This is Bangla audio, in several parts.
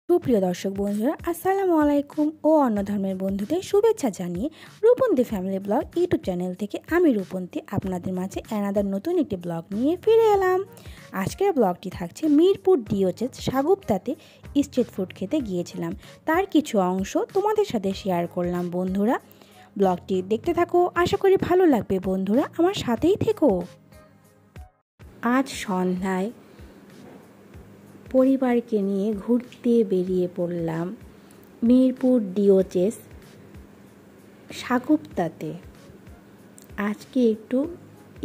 সুপ্রিয় দর্শক বন্ধুরা, আসসালামু আলাইকুম ও অন্য ধর্মের বন্ধুদের শুভেচ্ছা জানিয়ে Rupanti family blog YouTube channel থেকে আমি রূপন্তী আপনাদের মাঝে অ্যানাদার নতুন একটি ব্লগ নিয়ে ফিরে এলাম। আজকের ব্লগটি থাকছে মিরপুর ডিওচেস সাগুপ্তাতে স্ট্রিট ফুড খেতে গিয়েছিলাম, তার কিছু অংশ তোমাদের সাথে শেয়ার করলাম। বন্ধুরা, ব্লগটি দেখতে থাকো, আশা করি ভালো লাগবে। বন্ধুরা, আমার সাথেই থেকো। আজ সন্ধ্যায় পরিবারকে নিয়ে ঘুরতে বেরিয়ে পড়লাম মিরপুর ডিওচেস সাগুপ্তাতে। আজকে একটু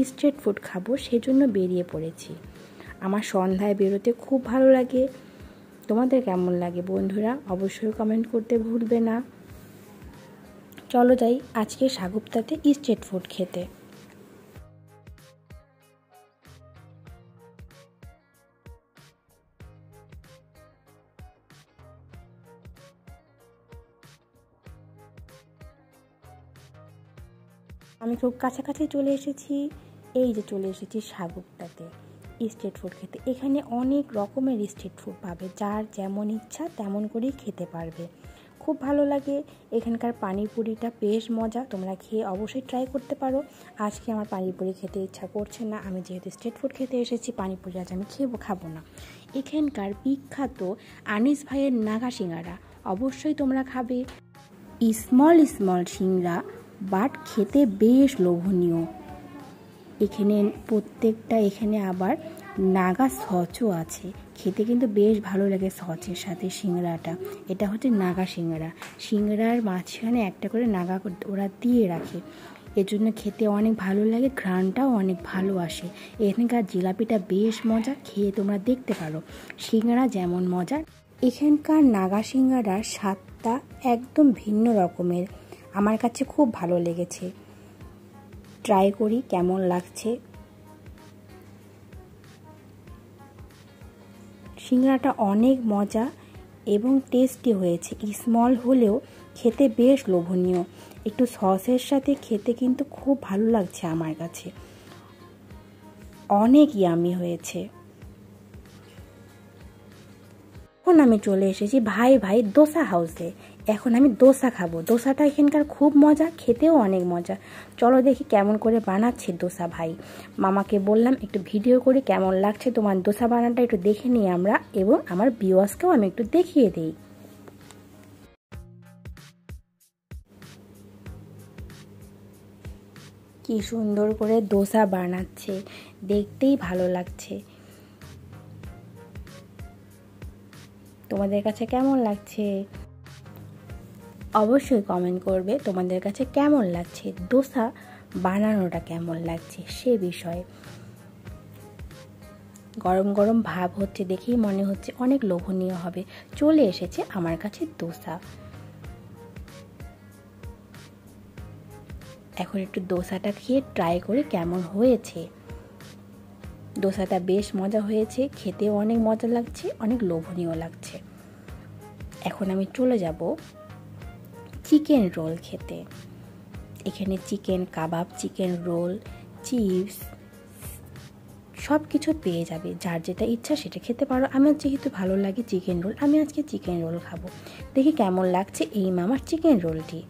স্ট্রিট ফুড খাবো, সেজন্য বেরিয়ে পড়েছি। আমার সন্ধ্যায় বেরোতে খুব ভালো লাগে। তোমাদের কেমন লাগে বন্ধুরা? অবশ্যই কমেন্ট করতে ভুলবে না। চলো যাই আজকে সাগুপ্তাতে স্ট্রিট ফুড খেতে। আমি খুব কাছাকাছি চলে এসেছি। এই যে চলে এসেছি সাগুপ্তাতে স্ট্রিট ফুড খেতে। এখানে অনেক রকমের স্ট্রিট ফুড পাবে, যার যেমন ইচ্ছা তেমন করেই খেতে পারবে। খুব ভালো লাগে। এখানকার পানিপুরিটা বেশ মজা, তোমরা খেয়ে অবশ্যই ট্রাই করতে পারো। আজকে আমার পানিপুরি খেতে ইচ্ছা করছে না, আমি যেহেতু স্ট্রিট ফুড খেতে এসেছি, পানিপুরি আজ আমি খাবো না। এখানকার বিখ্যাত আনিস ভাইয়ের নাগা সিঙ্গারা অবশ্যই তোমরা খাবে। স্মল সিঙ্গড়া, বাট খেতে বেশ লোভনীয়। এখানে এখানে আবার নাগা সচও আছে, খেতে কিন্তু বেশ ভালো লাগে সচের সাথে সিঙ্গড়াটা। এটা হচ্ছে নাগা সিঙ্গড়া। সিঙ্গড়ার মাঝখানে একটা করে নাগা ওরা দিয়ে রাখে, এজন্য খেতে অনেক ভালো লাগে, ঘ্রাণটাও অনেক ভালো আসে। এখানকার জিলাপিটা বেশ মজা, খেয়ে তোমরা দেখতে পারো। সিঙ্গড়া যেমন মজা, এখানকার নাগা সিঙ্গড়ার স্বাদটা একদম ভিন্ন রকমের। আমার কাছে খুব ভালো লেগেছে, ট্রাই করি কেমন লাগছে। সিঙ্গড়াটা অনেক মজা এবং টেস্টি হয়েছে। স্মল হলেও খেতে বেশ লোভনীয়। একটু সসের সাথে খেতে কিন্তু খুব ভালো লাগছে আমার কাছে, অনেক ইয়ামি হয়েছে। এখন আমি চলে এসেছি ভাই দোসা হাউসে। এখন আমি দোসা খাবো। দোসাটা এখানকার খুব মজা, খেতেও অনেক মজা। চলো দেখি কেমন করে বানাচ্ছে দোসা ভাই। মামাকে বললাম একটু ভিডিও করে কেমন লাগছে তোমার দোসা বানাটা একটু দেখে নিই আমরা, এবং আমার ভিউয়ার্সকেও আমি একটু দেখিয়ে দিই। কি সুন্দর করে দোসা বানাচ্ছে, দেখতেই ভালো লাগছে। তোমাদের কাছে কেমন লাগছে অবশ্যই কমেন্ট করবে। তোমাদের কাছে কেমন লাগছে, দোসা বানানোটা কেমন লাগছে সে বিষয়ে। গরম গরম ভাব হচ্ছে, দেখেই মনে হচ্ছে অনেক লোভনীয় হবে। চলে এসেছে আমার কাছে দোসা। এখন একটু দোসাটা খেয়ে ট্রাই করে কেমন হয়েছে। দোসাটা বেশ মজা হয়েছে, খেতেও অনেক মজা লাগছে, অনেক লোভনীয় লাগছে। এখন আমি চলে যাব চিকেন রোল খেতে। এখানে চিকেন কাবাব, চিকেন রোল, চিপস সব কিছু পেয়ে যাবে, যার যেটা ইচ্ছা সেটা খেতে পারো। আমার যেহেতু ভালো লাগে চিকেন রোল, আমি আজকে চিকেন রোল খাবো। দেখি কেমন লাগছে এই মামার চিকেন রোলটি।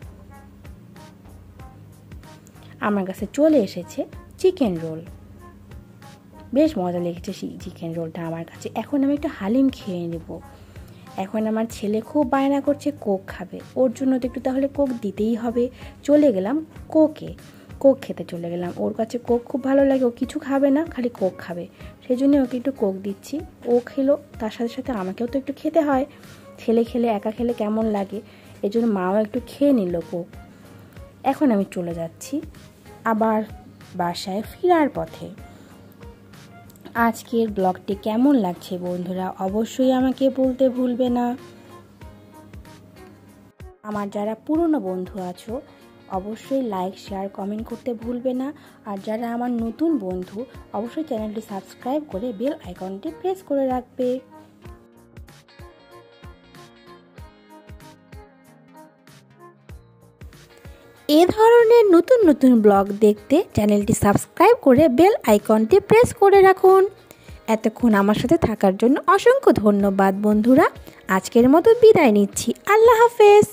আমার কাছে চলে এসেছে চিকেন রোল, বেশ মজা লেগেছে চিকেন রোলটা আমার কাছে। এখন আমি একটু হালিম খেয়ে নেব। এখন আমার ছেলে খুব বায়না করছে কোক খাবে, ওর জন্য তো একটু তাহলে কোক দিতেই হবে। চলে গেলাম কোক খেতে চলে গেলাম। ওর কাছে কোক খুব ভালো লাগে, ও কিছু খাবে না, খালি কোক খাবে। সেই জন্য ওকে একটু কোক দিচ্ছি। ও খেলো, তার সাথে সাথে আমাকেও তো একটু খেতে হয়। ছেলে খেলে একা খেলে কেমন লাগে, এই জন্য মাও একটু খেয়ে নিল কোক। এখন আমি চলে যাচ্ছি আবার বাসায় ফেরার পথে। আজকের ব্লগটি কেমন লাগছে বন্ধুরা অবশ্যই আমাকে বলতে ভুলবে না। আমার যারা পুরনো বন্ধু আছো অবশ্যই লাইক শেয়ার কমেন্ট করতে ভুলবে না। আর যারা আমার নতুন বন্ধু অবশ্যই চ্যানেলটি সাবস্ক্রাইব করে বেল আইকনটি প্রেস করে রাখবে। এ ধরনের নতুন নতুন ব্লগ দেখতে চ্যানেলটি সাবস্ক্রাইব করে বেল আইকনটি প্রেস করে রাখুন। এতক্ষণ আমার সাথে থাকার জন্য অসংখ্য ধন্যবাদ বন্ধুরা। আজকের মতো বিদায় নিচ্ছি। আল্লাহ হাফেজ।